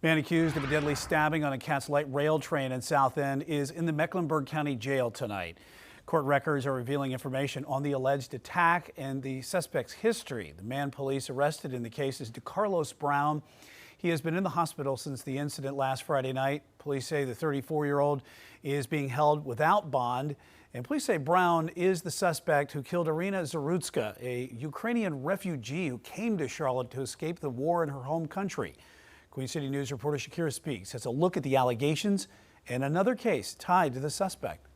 Man accused of a deadly stabbing on a Cass Light Rail train in South End is in the Mecklenburg County Jail tonight. Court records are revealing information on the alleged attack and the suspect's history. The man police arrested in the case is DeCarlos Brown. He has been in the hospital since the incident last Friday night. Police say the 34-year-old is being held without bond. And police say Brown is the suspect who killed Irina Zarutska, a Ukrainian refugee who came to Charlotte to escape the war in her home country. Queen City News reporter Shakira Speaks has a look at the allegations and another case tied to the suspect.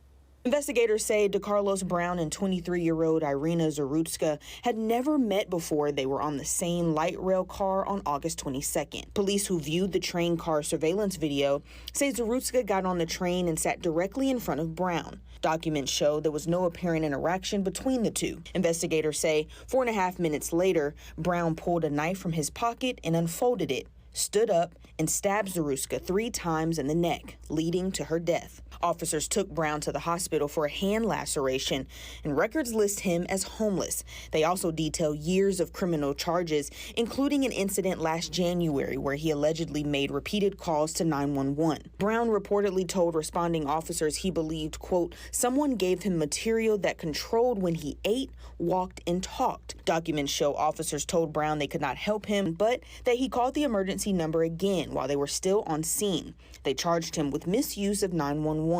Investigators say DeCarlos Brown and 23-year-old Irina Zarutska had never met before they were on the same light rail car on August 22nd. Police who viewed the train car surveillance video say Zarutska got on the train and sat directly in front of Brown. Documents show there was no apparent interaction between the two. Investigators say 4.5 minutes later, Brown pulled a knife from his pocket and unfolded it, stood up, and stabbed Zarutska 3 times in the neck, leading to her death. Officers took Brown to the hospital for a hand laceration, and records list him as homeless. They also detail years of criminal charges, including an incident last January where he allegedly made repeated calls to 911. Brown reportedly told responding officers he believed, quote, someone gave him material that controlled when he ate, walked, and talked. Documents show officers told Brown they could not help him, but that he called the emergency number again while they were still on scene. They charged him with misuse of 911.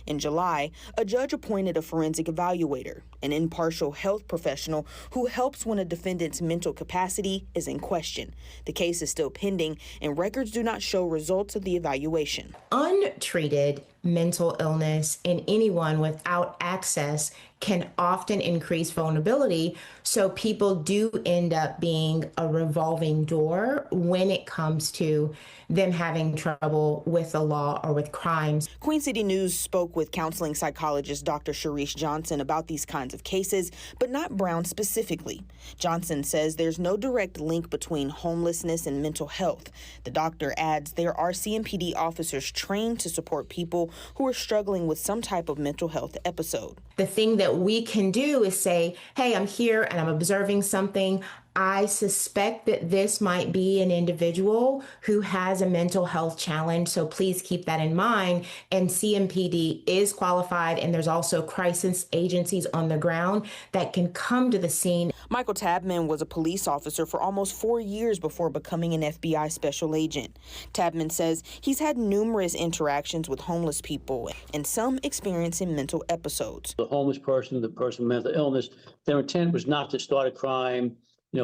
In July, a judge appointed a forensic evaluator, an impartial health professional who helps when a defendant's mental capacity is in question. The case is still pending, and records do not show results of the evaluation. Untreated mental illness in anyone without access can often increase vulnerability. So people do end up being a revolving door when it comes to them having trouble with the law or with crimes. Queen City News spoke with counseling psychologist Dr. Sharice Johnson about these kinds of cases, but not Brown specifically. Johnson says there's no direct link between homelessness and mental health. The doctor adds there are CMPD officers trained to support people who are struggling with some type of mental health episode. The thing that we can do is say, hey, I'm here and I'm observing something. I suspect that this might be an individual who has a mental health challenge, so please keep that in mind. And CMPD is qualified, and there's also crisis agencies on the ground that can come to the scene. Michael Tabman was a police officer for almost 4 years before becoming an FBI special agent. Tabman says he's had numerous interactions with homeless people and some experiencing mental episodes. The homeless person, the person with mental illness, their intent was not to start a crime,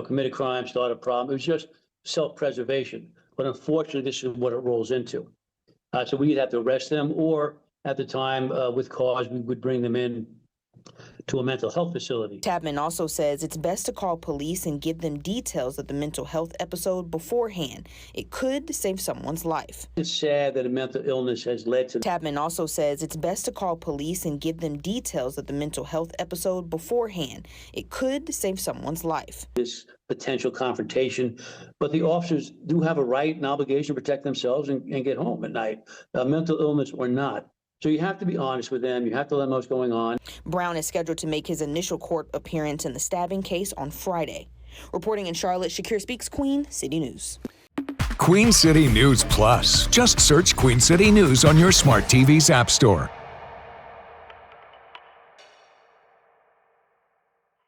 commit a crime, start a problem. It was just self-preservation. But unfortunately, this is what it rolls into. So we either have to arrest them, or at the time, with cause, we would bring them in to a mental health facility. Tabman also says it's best to call police and give them details of the mental health episode beforehand. It could save someone's life. It's sad that a mental illness has led to... Tabman also says it's best to call police and give them details of the mental health episode beforehand. It could save someone's life. This potential confrontation, but the officers do have a right and obligation to protect themselves and get home at night, mental illness or not. So you have to be honest with them. You have to let them know what's going on. Brown is scheduled to make his initial court appearance in the stabbing case on Friday. Reporting in Charlotte, Shakira Speaks, Queen City News. Queen City News Plus. Just search Queen City News on your smart TV's app store.